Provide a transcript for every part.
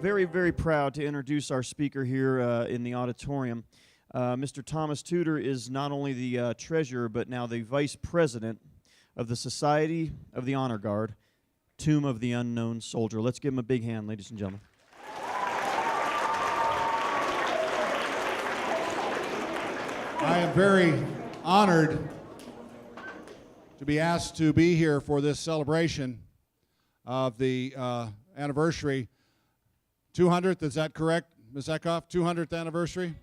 very, very proud to introduce our speaker here in the auditorium. Mr. Thomas Tudor is not only the treasurer, but now the vice president of the Society of the Honor Guard, Tomb of the Unknown Soldier. Let's give him a big hand, ladies and gentlemen. I am very honored to be asked to be here for this celebration of the anniversary. 200th, is that correct, Ms. Eckhoff? 200th anniversary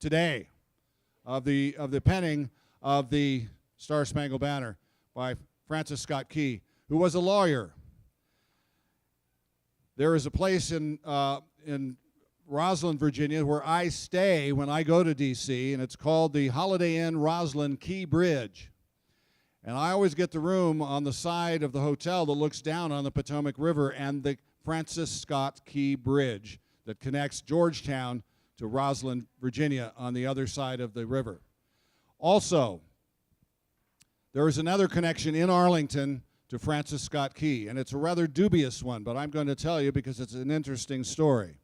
today of the penning of the Star Spangled Banner by Francis Scott Key, who was a lawyer. There is a place in Roslyn, Virginia, where I stay when I go to D.C., and it's called the Holiday Inn Roslyn Key Bridge. And I always get the room on the side of the hotel that looks down on the Potomac River and the Francis Scott Key Bridge that connects Georgetown to Roslyn, Virginia on the other side of the river. Also, there is another connection in Arlington to Francis Scott Key, and it's a rather dubious one, but I'm going to tell you because it's an interesting story.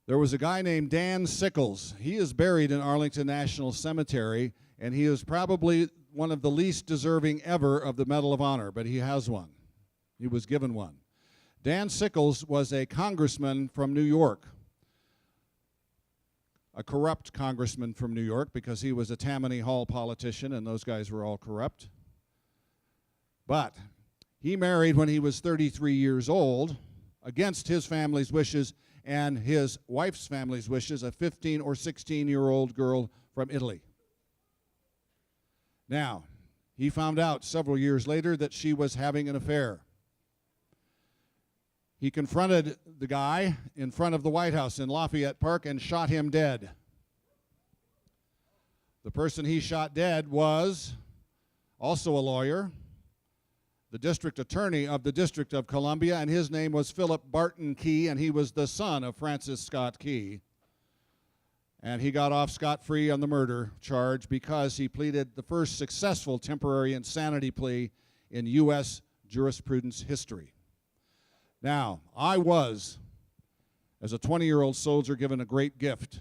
There was a guy named Dan Sickles. He is buried in Arlington National Cemetery, and he is probably one of the least deserving ever of the Medal of Honor, but he has one. He was given one. Dan Sickles was a congressman from New York, a corrupt congressman from New York because he was a Tammany Hall politician, and those guys were all corrupt. But he married when he was 33 years old, against his family's wishes and his wife's family's wishes, a 15 or 16-year-old girl from Italy. Now, he found out several years later that she was having an affair. He confronted the guy in front of the White House in Lafayette Park and shot him dead. The person he shot dead was also a lawyer, the district attorney of the District of Columbia, and his name was Philip Barton Key, and he was the son of Francis Scott Key. And he got off scot-free on the murder charge because he pleaded the first successful temporary insanity plea in U.S. jurisprudence history. Now, I was, as a 20-year-old soldier, given a great gift.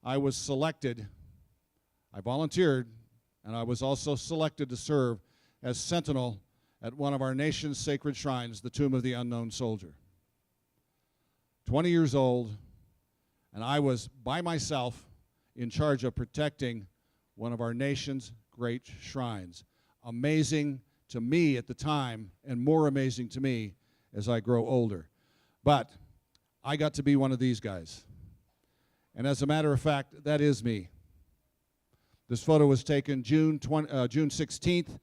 I was selected, I volunteered, and I was also selected to serve as sentinel at one of our nation's sacred shrines, the Tomb of the Unknown Soldier. 20 years old, and I was by myself in charge of protecting one of our nation's great shrines. Amazing to me at the time, and more amazing to me as I grow older. But I got to be one of these guys. And as a matter of fact, that is me. This photo was taken June 16th,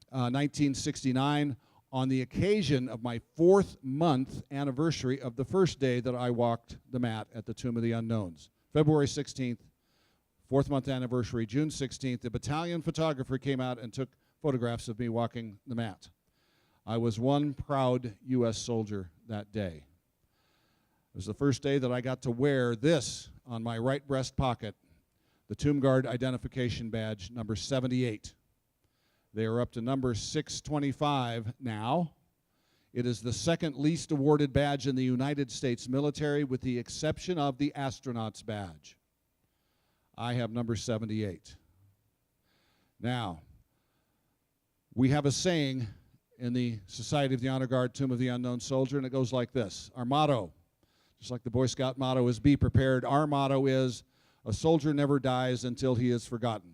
1969, on the occasion of my 4th month anniversary of the first day that I walked the mat at the Tomb of the Unknowns. February 16th, 4th month anniversary, June 16th, the battalion photographer came out and took photographs of me walking the mat. I was one proud U.S. soldier that day. It was the first day that I got to wear this on my right breast pocket, the Tomb Guard Identification Badge, number 78. They are up to number 625 now. It is the second least awarded badge in the United States military, with the exception of the astronaut's badge. I have number 78. Now, we have a saying in the Society of the Honor Guard, Tomb of the Unknown Soldier, and it goes like this. Our motto, just like the Boy Scout motto is be prepared, our motto is a soldier never dies until he is forgotten.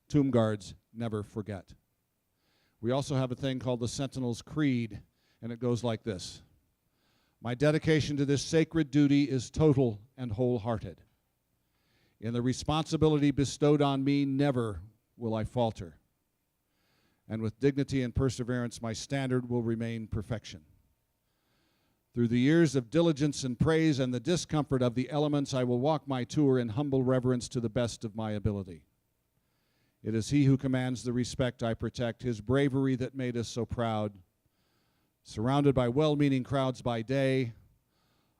Tomb Guards never forget. We also have a thing called the Sentinel's Creed, and it goes like this. My dedication to this sacred duty is total and wholehearted. In the responsibility bestowed on me, never will I falter. And with dignity and perseverance, my standard will remain perfection. Through the years of diligence and praise and the discomfort of the elements, I will walk my tour in humble reverence to the best of my ability. It is he who commands the respect I protect, his bravery that made us so proud. Surrounded by well-meaning crowds by day,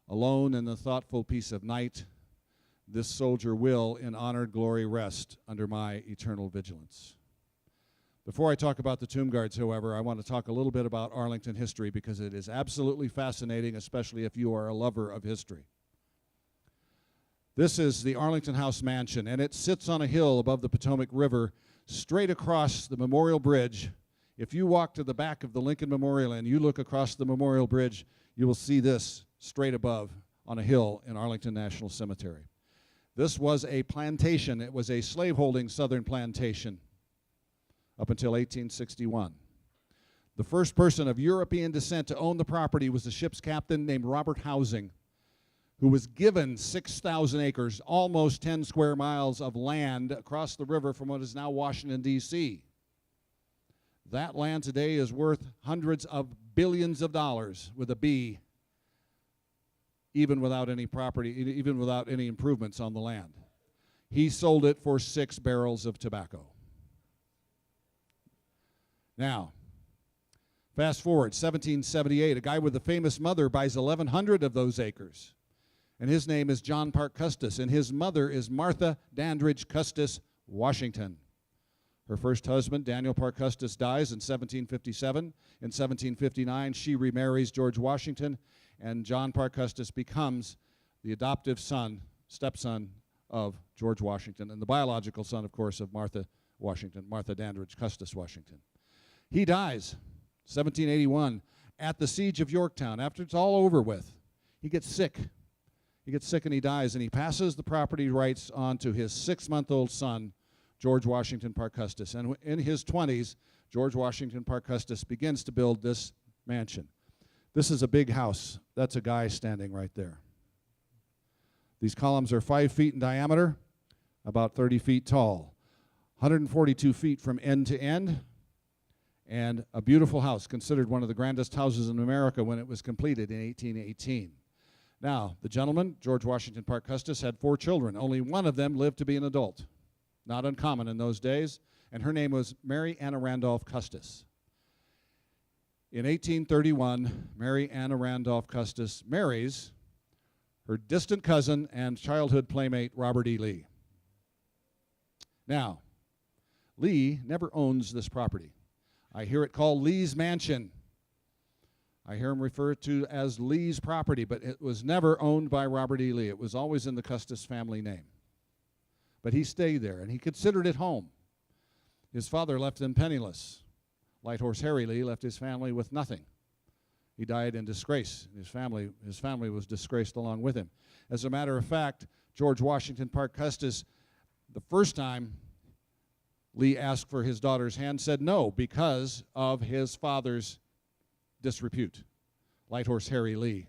alone in the thoughtful peace of night, this soldier will in honored glory rest under my eternal vigilance. Before I talk about the tomb guards, however, I want to talk a little bit about Arlington history because it is absolutely fascinating, especially if you are a lover of history. This is the Arlington House Mansion, and it sits on a hill above the Potomac River, straight across the Memorial Bridge. If you walk to the back of the Lincoln Memorial and you look across the Memorial Bridge, you will see this straight above on a hill in Arlington National Cemetery. This was a plantation. It was a slaveholding southern plantation up until 1861. The first person of European descent to own the property was a ship's captain named Robert Housing, who was given 6,000 acres, almost 10 square miles of land across the river from what is now Washington, D.C. That land today is worth hundreds of billions of dollars with a B, even without any property, even without any improvements on the land. He sold it for 6 barrels of tobacco. Now, fast forward, 1778, a guy with a famous mother buys 1,100 of those acres. And his name is John Parke Custis, and his mother is Martha Dandridge Custis Washington. Her first husband, Daniel Parke Custis, dies in 1757. In 1759, she remarries George Washington, and John Parke Custis becomes the adoptive son, stepson of George Washington, and the biological son, of course, of Martha Washington, Martha Dandridge Custis Washington. He dies, 1781, at the Siege of Yorktown. After it's all over with, he gets sick. He gets sick and he dies, and he passes the property rights on to his 6-month-old son, George Washington Parke Custis. And in his 20s, George Washington Parke Custis begins to build this mansion. This is a big house. That's a guy standing right there. These columns are 5 feet in diameter, about 30 feet tall, 142 feet from end to end, and a beautiful house, considered one of the grandest houses in America when it was completed in 1818. Now, the gentleman, George Washington Parke Custis, had 4 children. Only one of them lived to be an adult. Not uncommon in those days, and her name was Mary Anna Randolph Custis. In 1831, Mary Anna Randolph Custis marries her distant cousin and childhood playmate, Robert E. Lee. Now, Lee never owns this property. I hear it called Lee's Mansion. I hear him refer to as Lee's property, but it was never owned by Robert E. Lee. It was always in the Custis family name. But he stayed there, and he considered it home. His father left him penniless. Light Horse Harry Lee left his family with nothing. He died in disgrace. His family was disgraced along with him. As a matter of fact, George Washington Parke Custis, the first time Lee asked for his daughter's hand, said no because of his father's disrepute. Light Horse Harry Lee,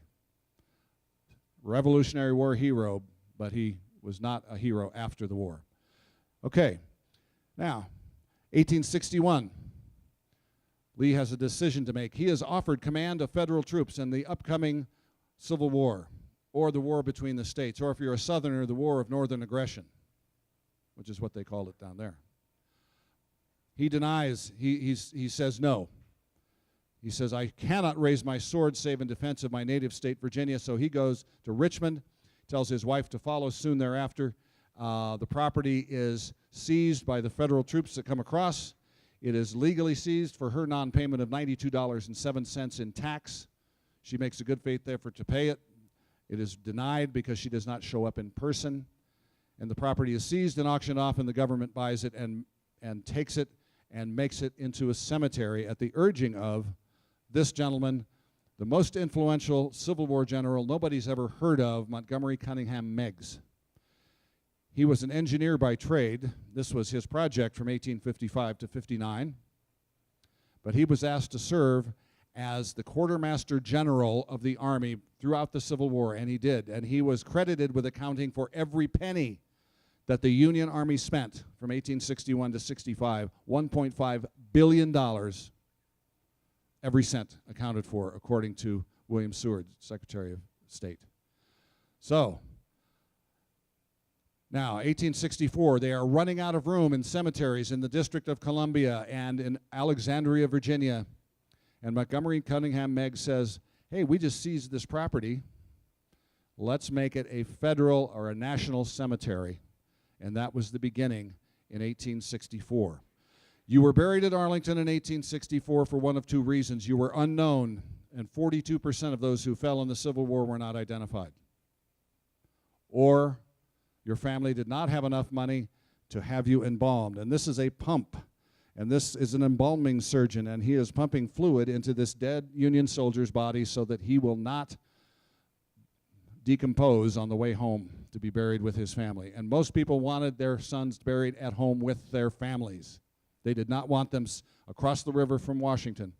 Revolutionary War hero, but he was not a hero after the war. Okay, now, 1861. Lee has a decision to make. He is offered command of federal troops in the upcoming Civil War, or the war between the states, or if you're a Southerner, the War of Northern Aggression, which is what they called it down there. He denies, he says no. He says, I cannot raise my sword save in defense of my native state, Virginia, so he goes to Richmond, tells his wife to follow soon thereafter. The property is seized by the federal troops that come across. It is legally seized for her non-payment of $92.07 in tax. She makes a good faith effort to pay it. It is denied because she does not show up in person. And the property is seized and auctioned off, and the government buys it and takes it and makes it into a cemetery at the urging of this gentleman, the most influential Civil War general nobody's ever heard of, Montgomery Cunningham Meigs. He was an engineer by trade. This was his project from 1855 to 59. But he was asked to serve as the quartermaster general of the Army throughout the Civil War, and he did. And he was credited with accounting for every penny that the Union Army spent from 1861 to 65, $1.5 billion, every cent accounted for, according to William Seward, Secretary of State. So, now, 1864, they are running out of room in cemeteries in the District of Columbia and in Alexandria, Virginia. And Montgomery Cunningham Meigs says, hey, we just seized this property. Let's make it a federal or a national cemetery. And that was the beginning in 1864. You were buried at Arlington in 1864 for one of two reasons. You were unknown, and 42% of those who fell in the Civil War were not identified. Or your family did not have enough money to have you embalmed. And this is a pump. And this is an embalming surgeon, and he is pumping fluid into this dead Union soldier's body so that he will not decompose on the way home to be buried with his family. And most people wanted their sons buried at home with their families. They did not want them across the river from Washington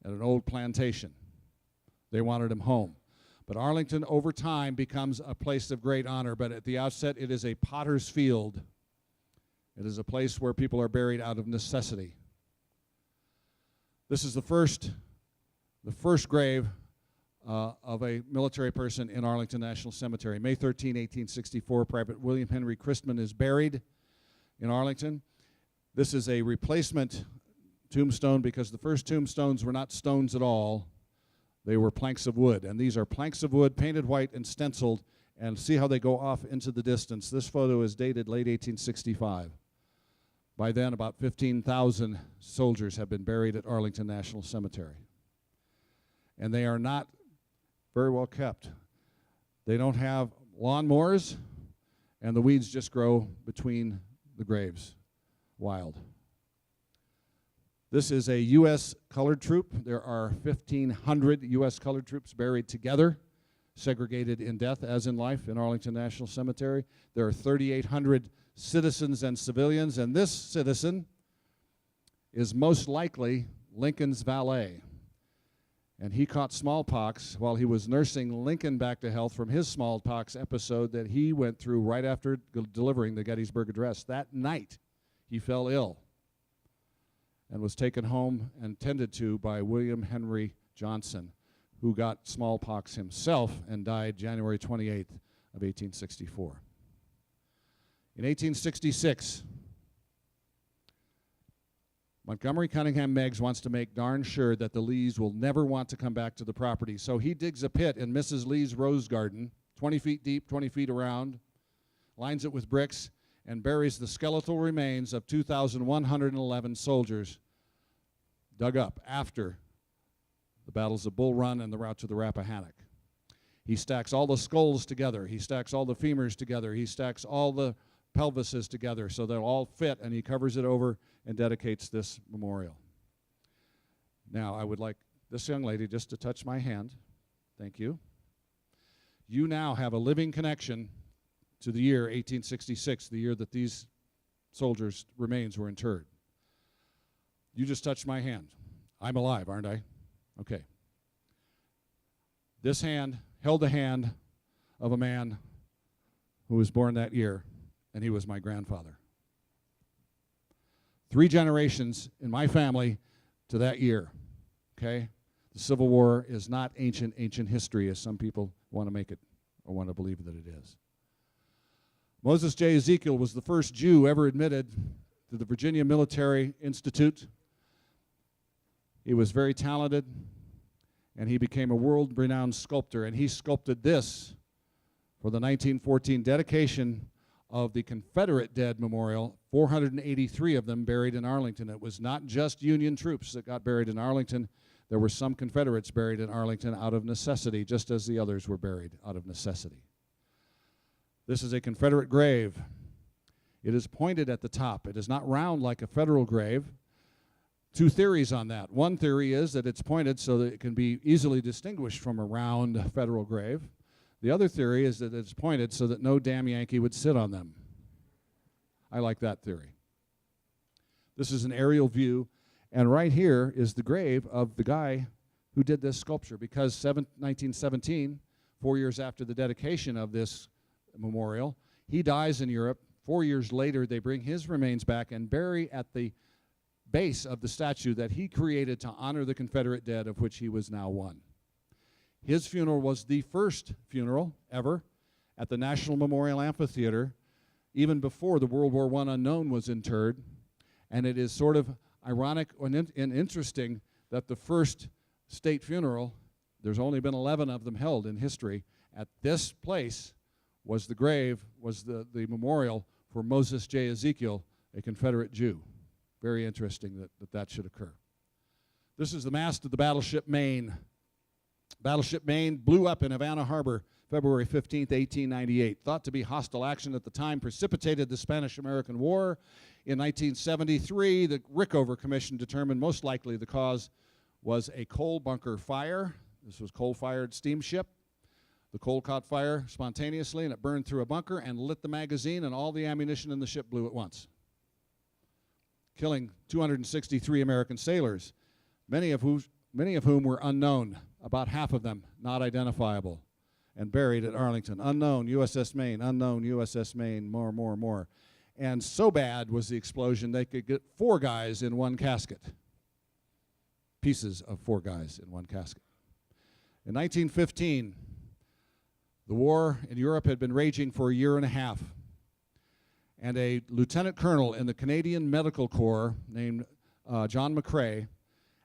at an old plantation. They wanted them home. But Arlington, over time, becomes a place of great honor. But at the outset, it is a potter's field. It is a place where people are buried out of necessity. This is the first grave of a military person in Arlington National Cemetery. May 13, 1864, Private William Henry Christman is buried in Arlington. This is a replacement tombstone because the first tombstones were not stones at all. They were planks of wood. And these are planks of wood painted white and stenciled. And see how they go off into the distance. This photo is dated late 1865. By then, about 15,000 soldiers have been buried at Arlington National Cemetery. And they are not very well kept. They don't have lawnmowers, and the weeds just grow between the graves. Wild. This is a U.S. colored troop. There are 1,500 U.S. colored troops buried together, segregated in death as in life in Arlington National Cemetery. There are 3,800 citizens and civilians, and this citizen is most likely Lincoln's valet. And he caught smallpox while he was nursing Lincoln back to health from his smallpox episode that he went through right after delivering the Gettysburg Address. That night, he fell ill and was taken home and tended to by William Henry Johnson, who got smallpox himself and died January 28th of 1864. In 1866, Montgomery Cunningham Meigs wants to make darn sure that the Lees will never want to come back to the property. So he digs a pit in Mrs. Lee's rose garden, 20 feet deep, 20 feet around, lines it with bricks, and buries the skeletal remains of 2,111 soldiers dug up after the battles of Bull Run and the rout to the Rappahannock. He stacks all the skulls together. He stacks all the femurs together. He stacks all the pelvises together so they'll all fit, and he covers it over and dedicates this memorial. Now, I would like this young lady just to touch my hand. Thank you. You now have a living connection to the year 1866, the year that these soldiers' remains were interred. You just touched my hand. I'm alive, aren't I? Okay. This hand held the hand of a man who was born that year, and he was my grandfather. 3 generations in my family to that year, okay? The Civil War is not ancient history, as some people want to make it or want to believe that it is. Moses J. Ezekiel was the first Jew ever admitted to the Virginia Military Institute. He was very talented, and he became a world-renowned sculptor, and he sculpted this for the 1914 dedication of the Confederate Dead Memorial, 483 of them buried in Arlington. It was not just Union troops that got buried in Arlington. There were some Confederates buried in Arlington out of necessity, just as the others were buried out of necessity. This is a Confederate grave. It is pointed at the top. It is not round like a Federal grave. 2 theories on that. One theory is that it's pointed so that it can be easily distinguished from a round Federal grave. The other theory is that it's pointed so that no damn Yankee would sit on them. I like that theory. This is an aerial view, and right here is the grave of the guy who did this sculpture, because 1917, 4 years after the dedication of this memorial, he dies in Europe. 4 years later, they bring his remains back and bury at the base of the statue that he created to honor the Confederate dead, of which he was now one. His funeral was the first funeral ever at the National Memorial Amphitheater, even before the World War I unknown was interred. And it is sort of ironic and interesting that the first state funeral, there's only been 11 of them held in history, at this place was the grave, was the memorial for Moses J. Ezekiel, a Confederate Jew. Very interesting that should occur. This is the mast of the battleship Maine. Battleship Maine blew up in Havana Harbor February 15, 1898. Thought to be hostile action at the time, precipitated the Spanish-American War. In 1973, the Rickover Commission determined most likely the cause was a coal bunker fire. This was coal-fired steamship. The coal caught fire spontaneously, and it burned through a bunker and lit the magazine, and all the ammunition in the ship blew at once, killing 263 American sailors, many of whom were unknown, about half of them not identifiable, and buried at Arlington. Unknown, USS Maine, unknown, USS Maine, more. And so bad was the explosion, they could get 4 guys in one casket. Pieces of 4 guys in one casket. In 1915, the war in Europe had been raging for a year and a half. And a lieutenant colonel in the Canadian Medical Corps named John McCrae,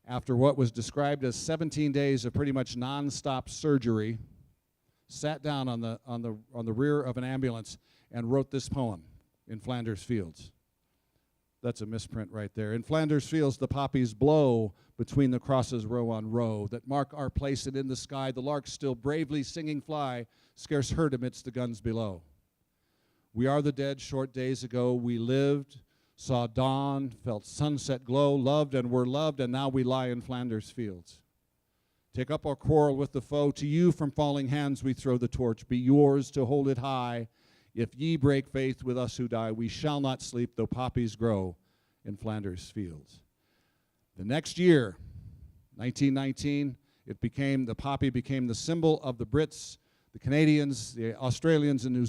after what was described as 17 days of pretty much non-stop surgery, sat down on the rear of an ambulance and wrote this poem, In Flanders Fields. That's a misprint right there. In Flanders Fields the poppies blow between the crosses row on row that mark our place, and in the sky the larks still bravely singing fly, scarce heard amidst the guns below. We are the dead short days ago, we lived, saw dawn, felt sunset glow, loved and were loved, and now we lie in Flanders Fields. Take up our quarrel with the foe, to you from falling hands we throw the torch, be yours to hold it high. If ye break faith with us who die, we shall not sleep though poppies grow in Flanders Fields. The next year, 1919, the poppy became the symbol of the Brits, the Canadians, the Australians, and New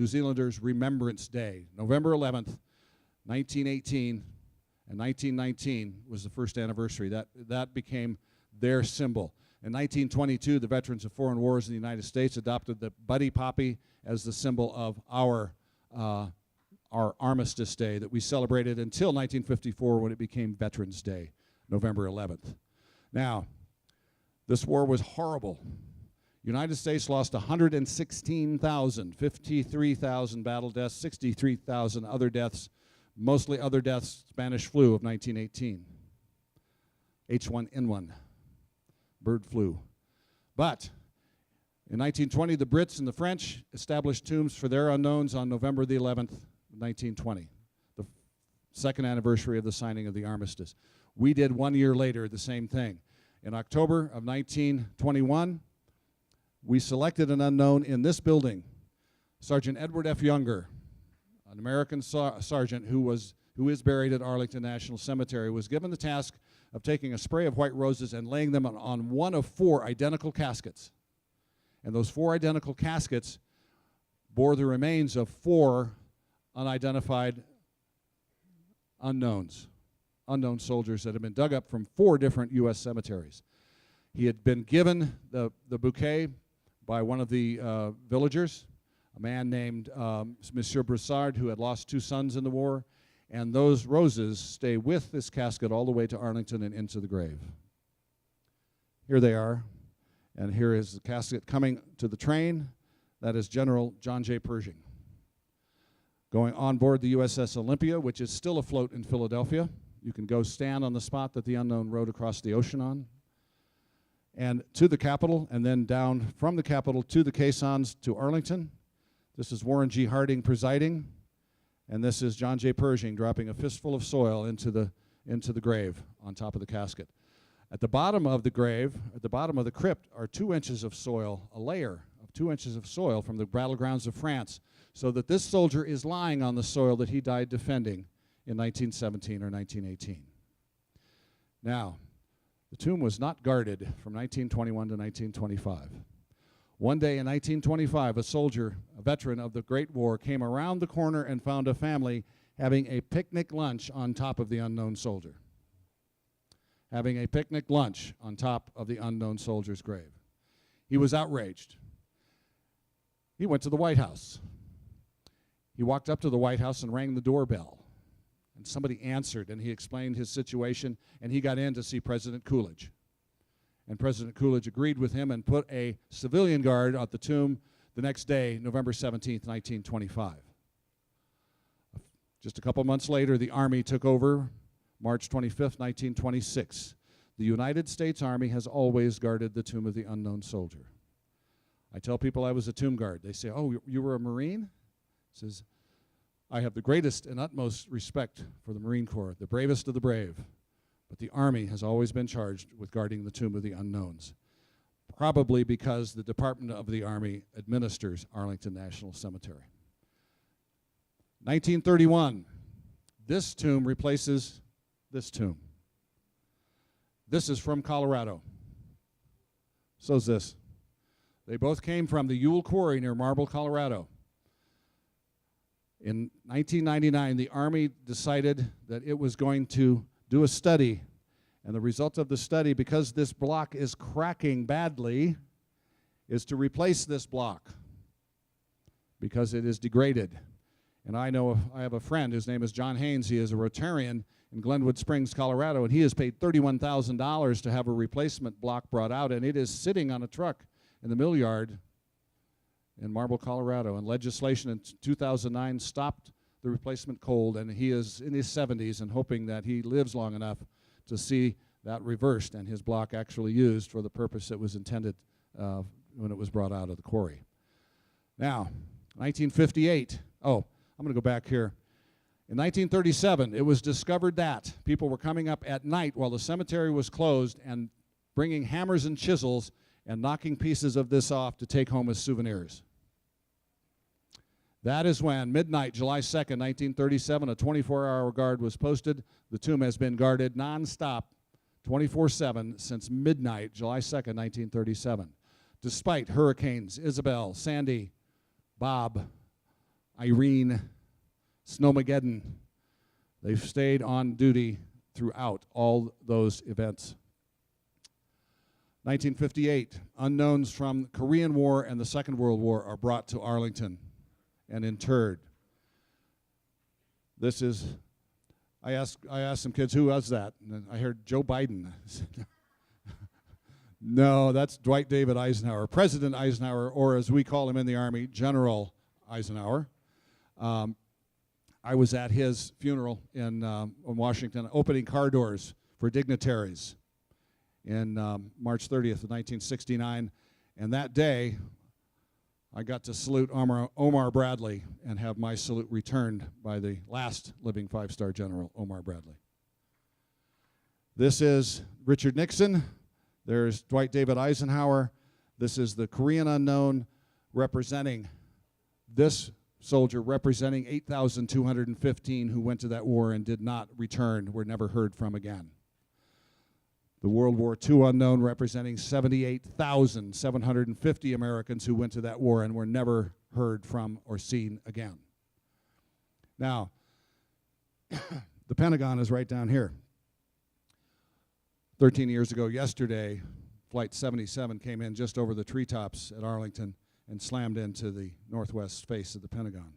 Zealanders' Remembrance Day. November 11th, 1918 and 1919 was the first anniversary. That became their symbol. In 1922, the veterans of foreign wars in the United States adopted the Buddy Poppy as the symbol of our Armistice Day that we celebrated until 1954 when it became Veterans Day, November 11th. Now, this war was horrible. United States lost 116,000, 53,000 battle deaths, 63,000 other deaths, mostly other deaths, Spanish flu of 1918, H1N1, bird flu. But in 1920, the Brits and the French established tombs for their unknowns on November the 11th, 1920, the second anniversary of the signing of the armistice. We did 1 year later the same thing. In October of 1921, we selected an unknown in this building, Sergeant Edward F. Younger, an American sergeant who is buried at Arlington National Cemetery, was given the task of taking a spray of white roses and laying them on one of 4 identical caskets. And those 4 identical caskets bore the remains of 4 unidentified unknown soldiers that had been dug up from 4 different U.S. cemeteries. He had been given the bouquet by one of the villagers, a man named Monsieur Broussard, who had lost 2 sons in the war, and those roses stay with this casket all the way to Arlington and into the grave. Here they are, and here is the casket coming to the train. That is General John J. Pershing, going on board the USS Olympia, which is still afloat in Philadelphia. You can go stand on the spot that the unknown rode across the ocean on, and to the Capitol, and then down from the Capitol to the caissons to Arlington. This is Warren G. Harding presiding, and this is John J. Pershing dropping a fistful of soil into the grave on top of the casket. At the bottom of the grave, at the bottom of the crypt, are 2 inches of soil, a layer of 2 inches of soil from the battlegrounds of France, so that this soldier is lying on the soil that he died defending in 1917 or 1918. Now, the tomb was not guarded from 1921 to 1925. One day in 1925, a soldier, a veteran of the Great War, came around the corner and found a family having a picnic lunch on top of the unknown soldier. Having a picnic lunch on top of the unknown soldier's grave. He was outraged. He went to the White House. He walked up to the White House and rang the doorbell. And somebody answered, and he explained his situation, and he got in to see President Coolidge. And President Coolidge agreed with him and put a civilian guard at the tomb the next day, November 17th, 1925. Just a couple months later, the Army took over March 25th, 1926. The United States Army has always guarded the tomb of the unknown soldier. I tell people I was a tomb guard. They say, oh, you were a Marine? Says, I have the greatest and utmost respect for the Marine Corps, the bravest of the brave. But the Army has always been charged with guarding the tomb of the unknowns, probably because the Department of the Army administers Arlington National Cemetery. 1931, this tomb replaces this tomb. This is from Colorado. So's this. They both came from the Ewell Quarry near Marble, Colorado. In 1999, the Army decided that it was going to do a study, and the result of the study, because this block is cracking badly, is to replace this block because it is degraded. And I have a friend whose name is John Haynes. He is a Rotarian in Glenwood Springs, Colorado, and he has paid $31,000 to have a replacement block brought out, and it is sitting on a truck in the mill yard in Marble, Colorado. And legislation in 2009 stopped the replacement cold, and he is in his 70s and hoping that he lives long enough to see that reversed and his block actually used for the purpose it was intended when it was brought out of the quarry. Now, 1958. Oh, I'm going to go back here. In 1937, it was discovered that people were coming up at night while the cemetery was closed and bringing hammers and chisels and knocking pieces of this off to take home as souvenirs. That is when, midnight, July 2nd, 1937, a 24-hour guard was posted. The tomb has been guarded nonstop, 24/7, since midnight, July 2nd, 1937. Despite hurricanes Isabel, Sandy, Bob, Irene, Snowmageddon, they've stayed on duty throughout all those events. 1958, unknowns from the Korean War and the Second World War are brought to Arlington and interred. This is, I asked some kids, who was that? And I heard Joe Biden. No, that's Dwight David Eisenhower, President Eisenhower, or as we call him in the Army, General Eisenhower. I was at his funeral in Washington, opening car doors for dignitaries in March 30th of 1969. And that day, I got to salute Omar Bradley and have my salute returned by the last living five-star general, Omar Bradley. This is Richard Nixon. There's Dwight David Eisenhower. This is the Korean unknown representing this soldier, representing 8,215 who went to that war and did not return, were never heard from again. The World War II unknown representing 78,750 Americans who went to that war and were never heard from or seen again. Now, the Pentagon is right down here. 13 years ago yesterday, Flight 77 came in just over the treetops at Arlington and slammed into the northwest face of the Pentagon.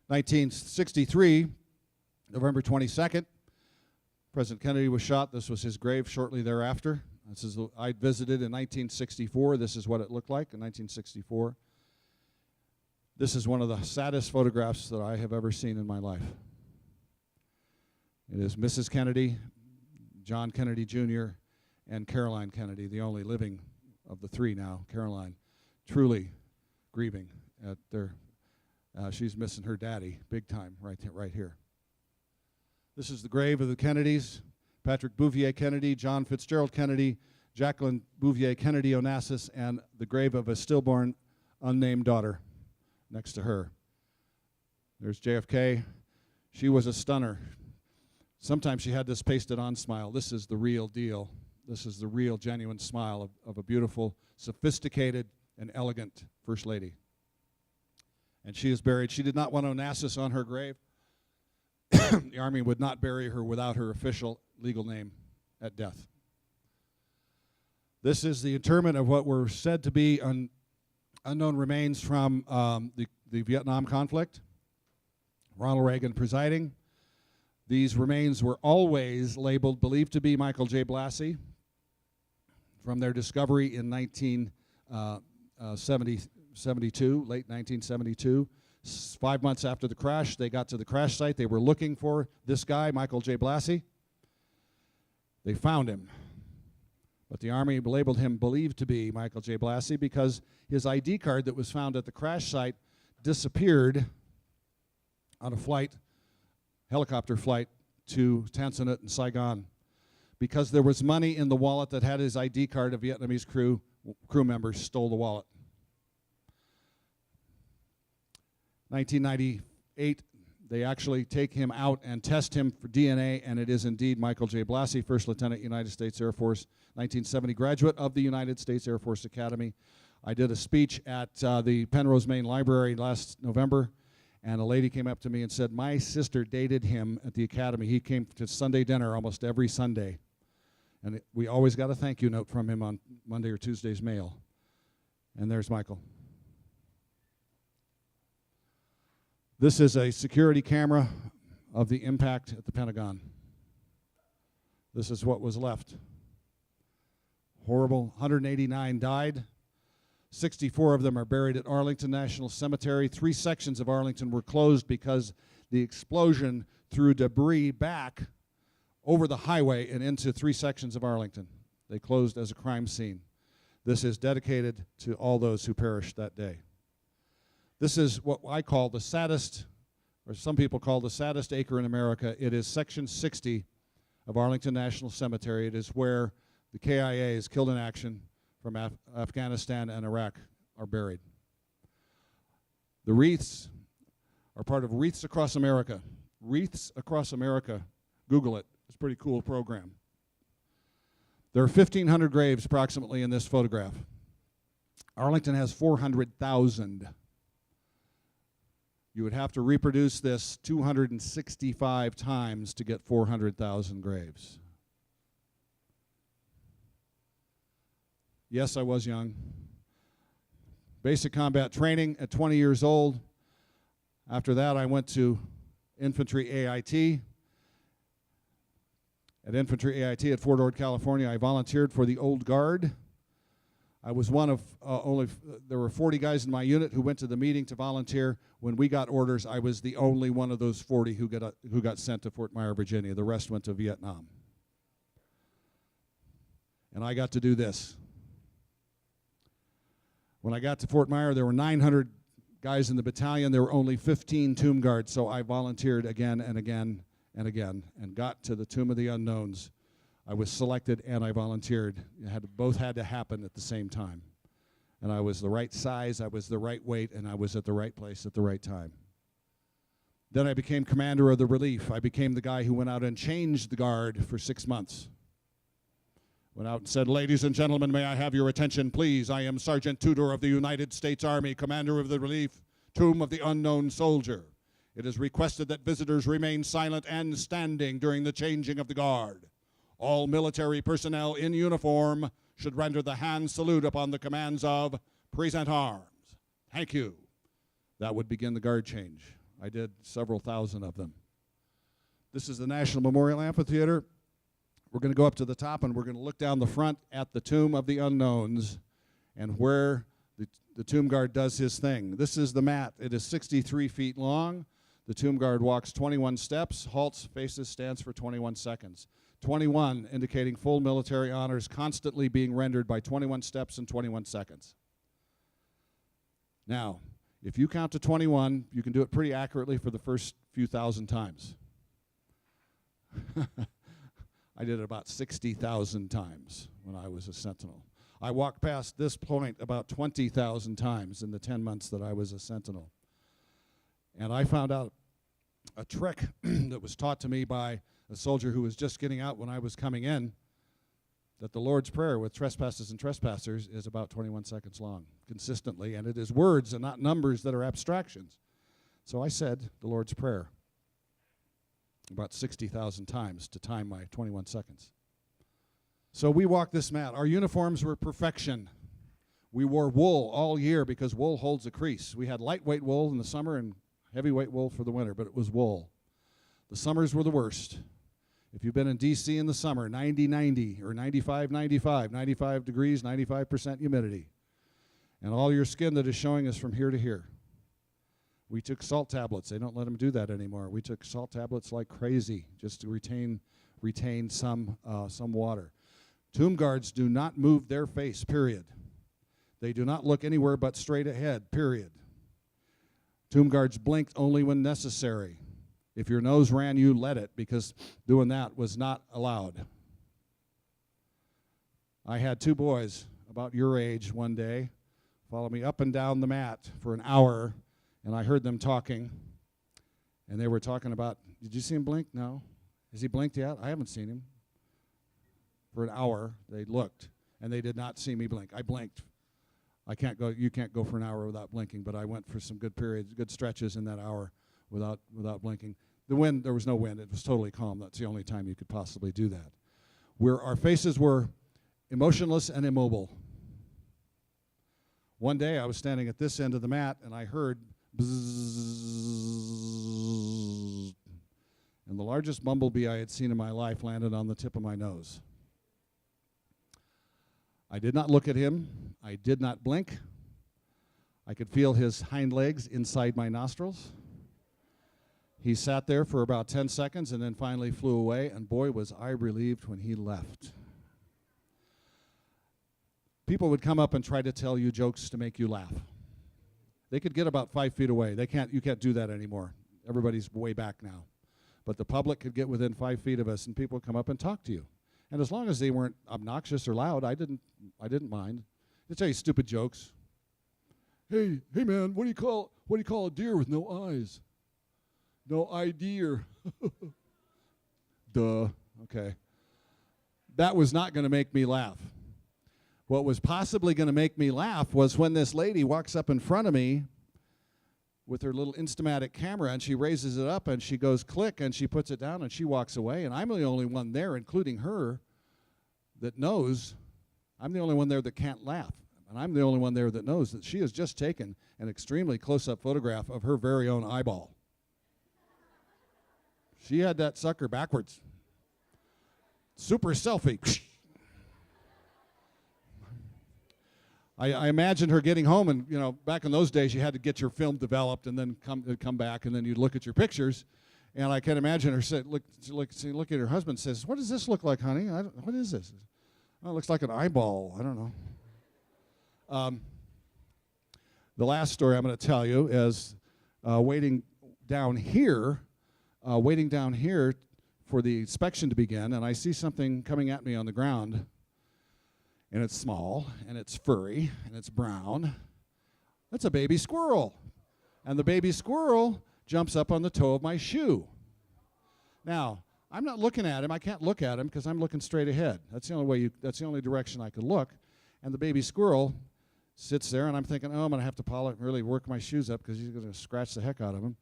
1963, November 22nd, President Kennedy was shot. This was his grave shortly thereafter. I visited in 1964. This is what it looked like in 1964. This is one of the saddest photographs that I have ever seen in my life. It is Mrs. Kennedy, John Kennedy Jr., and Caroline Kennedy, the only living of the three now, Caroline, truly grieving at their, she's missing her daddy big time right here. This is the grave of the Kennedys, Patrick Bouvier Kennedy, John Fitzgerald Kennedy, Jacqueline Bouvier Kennedy Onassis, and the grave of a stillborn unnamed daughter next to her. There's JFK. She was a stunner. Sometimes she had this pasted-on smile. This is the real deal. This is the real, genuine smile of a beautiful, sophisticated, and elegant First Lady. And she is buried. She did not want Onassis on her grave. The Army would not bury her without her official legal name at death. This is the interment of what were said to be unknown remains from the Vietnam conflict. Ronald Reagan presiding. These remains were always labeled, believed to be Michael J. Blassie, from their discovery in 1972, late 1972, 5 months after the crash, they got to the crash site. They were looking for this guy, Michael J. Blassie. They found him. But the Army labeled him believed to be Michael J. Blassie because his ID card that was found at the crash site disappeared on a flight, helicopter flight, to Tansinut and Saigon. Because there was money in the wallet that had his ID card, a Vietnamese crew members stole the wallet. 1998, they actually take him out and test him for DNA, and it is indeed Michael J. Blassie, First Lieutenant, United States Air Force, 1970 graduate of the United States Air Force Academy. I did a speech at the Penrose, Maine Library last November, and a lady came up to me and said, my sister dated him at the academy. He came to Sunday dinner almost every Sunday. And we always got a thank you note from him on Monday or Tuesday's mail. And there's Michael. This is a security camera of the impact at the Pentagon. This is what was left. Horrible. 189 died. 64 of them are buried at Arlington National Cemetery. 3 sections of Arlington were closed because the explosion threw debris back over the highway and into 3 sections of Arlington. They closed as a crime scene. This is dedicated to all those who perished that day. This is what I call the saddest, or some people call the saddest acre in America. It is Section 60 of Arlington National Cemetery. It is where the KIAs killed in action from Afghanistan and Iraq are buried. The wreaths are part of Wreaths Across America. Wreaths Across America. Google it. It's a pretty cool program. There are 1,500 graves approximately in this photograph. Arlington has 400,000. You would have to reproduce this 265 times to get 400,000 graves. Yes, I was young. Basic combat training at 20 years old. After that, I went to infantry AIT. At infantry AIT at Fort Ord, California, I volunteered for the Old Guard. I was one of there were 40 guys in my unit who went to the meeting to volunteer. When we got orders, I was the only one of those 40 who got sent to Fort Myer, Virginia. The rest went to Vietnam. And I got to do this. When I got to Fort Myer, there were 900 guys in the battalion. There were only 15 tomb guards, so I volunteered again and again and again and got to the Tomb of the Unknowns. I was selected and I volunteered. Both had to happen at the same time. And I was the right size, I was the right weight, and I was at the right place at the right time. Then I became commander of the relief. I became the guy who went out and changed the guard for 6 months. Went out and said, ladies and gentlemen, may I have your attention, please? I am Sergeant Tudor of the United States Army, commander of the relief, Tomb of the Unknown Soldier. It is requested that visitors remain silent and standing during the changing of the guard. All military personnel in uniform should render the hand salute upon the commands of present arms. Thank you. That would begin the guard change. I did several thousand of them. This is the National Memorial Amphitheater. We're going to go up to the top and we're going to look down the front at the Tomb of the Unknowns and where the tomb guard does his thing. This is the mat. It is 63 feet long. The tomb guard walks 21 steps, halts, faces, stands for 21 seconds. 21 indicating full military honors constantly being rendered by 21 steps in 21 seconds. Now, if you count to 21, you can do it pretty accurately for the first few thousand times. I did it about 60,000 times when I was a sentinel. I walked past this point about 20,000 times in the 10 months that I was a sentinel. And I found out a trick that was taught to me by a soldier who was just getting out when I was coming in, that the Lord's Prayer with trespasses and trespassers is about 21 seconds long, consistently, and it is words and not numbers that are abstractions. So I said the Lord's Prayer about 60,000 times to time my 21 seconds. So we walked this mat. Our uniforms were perfection. We wore wool all year because wool holds a crease. We had lightweight wool in the summer and heavyweight wool for the winter, but it was wool. The summers were the worst. If you've been in D.C. in the summer, 90-90 or 95-95, 95 degrees, 95% humidity. And all your skin that is showing is from here to here. We took salt tablets. They don't let them do that anymore. We took salt tablets like crazy just to retain some water. Tomb guards do not move their face, period. They do not look anywhere but straight ahead, period. Tomb guards blinked only when necessary. If your nose ran, you let it, because doing that was not allowed. I had 2 boys about your age one day follow me up and down the mat for an hour, and I heard them talking, and they were talking about, did you see him blink? No. Has he blinked yet? I haven't seen him. For an hour, they looked, and they did not see me blink. I blinked. You can't go for an hour without blinking, but I went for some good periods, good stretches in that hour without blinking. The wind, there was no wind. It was totally calm. That's the only time you could possibly do that. Where our faces were emotionless and immobile. One day I was standing at this end of the mat, and I heard bzzz, and the largest bumblebee I had seen in my life landed on the tip of my nose. I did not look at him. I did not blink. I could feel his hind legs inside my nostrils. He sat there for about 10 seconds and then finally flew away, and boy, was I relieved when he left. People would come up and try to tell you jokes to make you laugh. They could get about 5 feet away. You can't do that anymore. Everybody's way back now. But the public could get within 5 feet of us, and people would come up and talk to you. And as long as they weren't obnoxious or loud, I didn't mind. They'd tell you stupid jokes. Hey man, what do you call a deer with no eyes? No idea. Duh. Okay. That was not going to make me laugh. What was possibly going to make me laugh was when this lady walks up in front of me with her little Instamatic camera, and she raises it up, and she goes click, and she puts it down, and she walks away, and I'm the only one there, including her, that knows. I'm the only one there that can't laugh, and I'm the only one there that knows that she has just taken an extremely close-up photograph of her very own eyeball. She had that sucker backwards. Super selfie. I imagine her getting home, and back in those days you had to get your film developed and then come back, and then you'd look at your pictures, and I can imagine her look at her husband and says, "What does this look like, honey? What is this?" "Oh, it looks like an eyeball. I don't know." The last story I'm going to tell you is waiting down here for the inspection to begin, and I see something coming at me on the ground. And it's small, and it's furry, and it's brown. That's a baby squirrel. And the baby squirrel jumps up on the toe of my shoe. Now, I'm not looking at him. I can't look at him because I'm looking straight ahead. That's the only direction I could look. And the baby squirrel sits there, and I'm thinking, I'm going to have to really work my shoes up because he's going to scratch the heck out of him.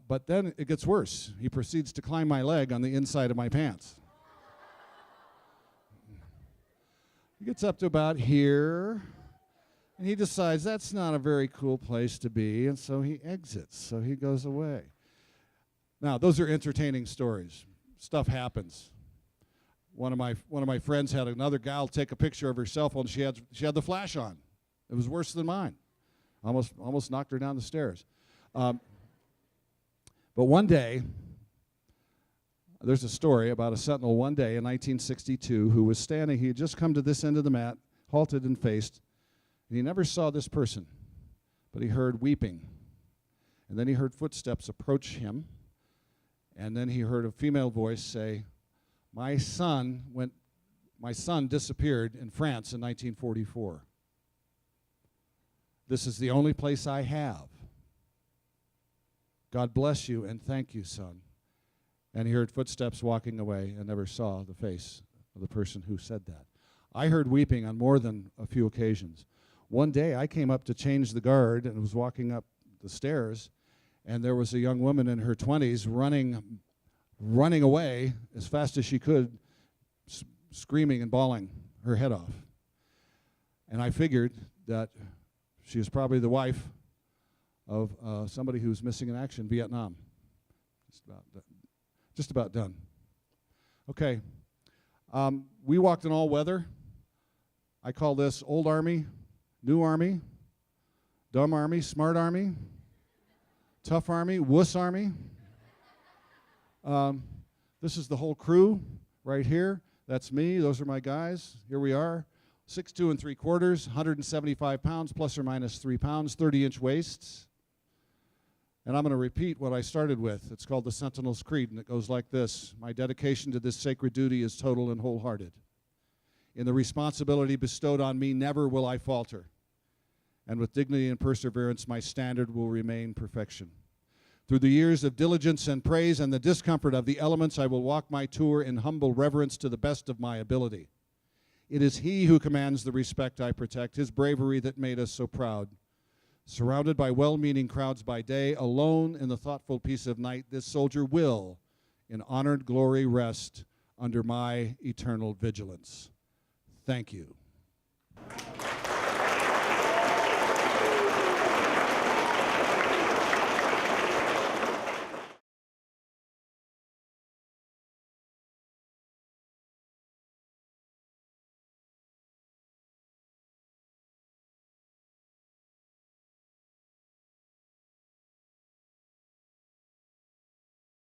But then it gets worse. He proceeds to climb my leg on the inside of my pants. He gets up to about here, and he decides that's not a very cool place to be, and so he exits. So he goes away. Now, those are entertaining stories. Stuff happens. One of my friends had another gal take a picture of her cell phone. She had the flash on. It was worse than mine. Almost knocked her down the stairs. But one day, there's a story about a sentinel one day in 1962 who was standing. He had just come to this end of the mat, halted and faced, and he never saw this person, but he heard weeping. And then he heard footsteps approach him, and then he heard a female voice say, my son disappeared in France in 1944. This is the only place I have. God bless you and thank you, son. And he heard footsteps walking away and never saw the face of the person who said that. I heard weeping on more than a few occasions. One day I came up to change the guard and was walking up the stairs, and there was a young woman in her 20s running away as fast as she could, screaming and bawling her head off. And I figured that she was probably the wife of somebody who was missing in action, Vietnam. Just about done. Okay. We walked in all weather. I call this old army, new army, dumb army, smart army. Tough Army, Wuss Army. This is the whole crew right here. That's me. Those are my guys. Here we are. 6'2 3/4, 175 pounds, plus or minus 3 pounds, 30-inch waists. And I'm going to repeat what I started with. It's called the Sentinel's Creed, and it goes like this. My dedication to this sacred duty is total and wholehearted. In the responsibility bestowed on me, never will I falter. And with dignity and perseverance, my standard will remain perfection. Through the years of diligence and praise and the discomfort of the elements, I will walk my tour in humble reverence to the best of my ability. It is he who commands the respect I protect, his bravery that made us so proud. Surrounded by well-meaning crowds by day, alone in the thoughtful peace of night, this soldier will, in honored glory, rest under my eternal vigilance. Thank you.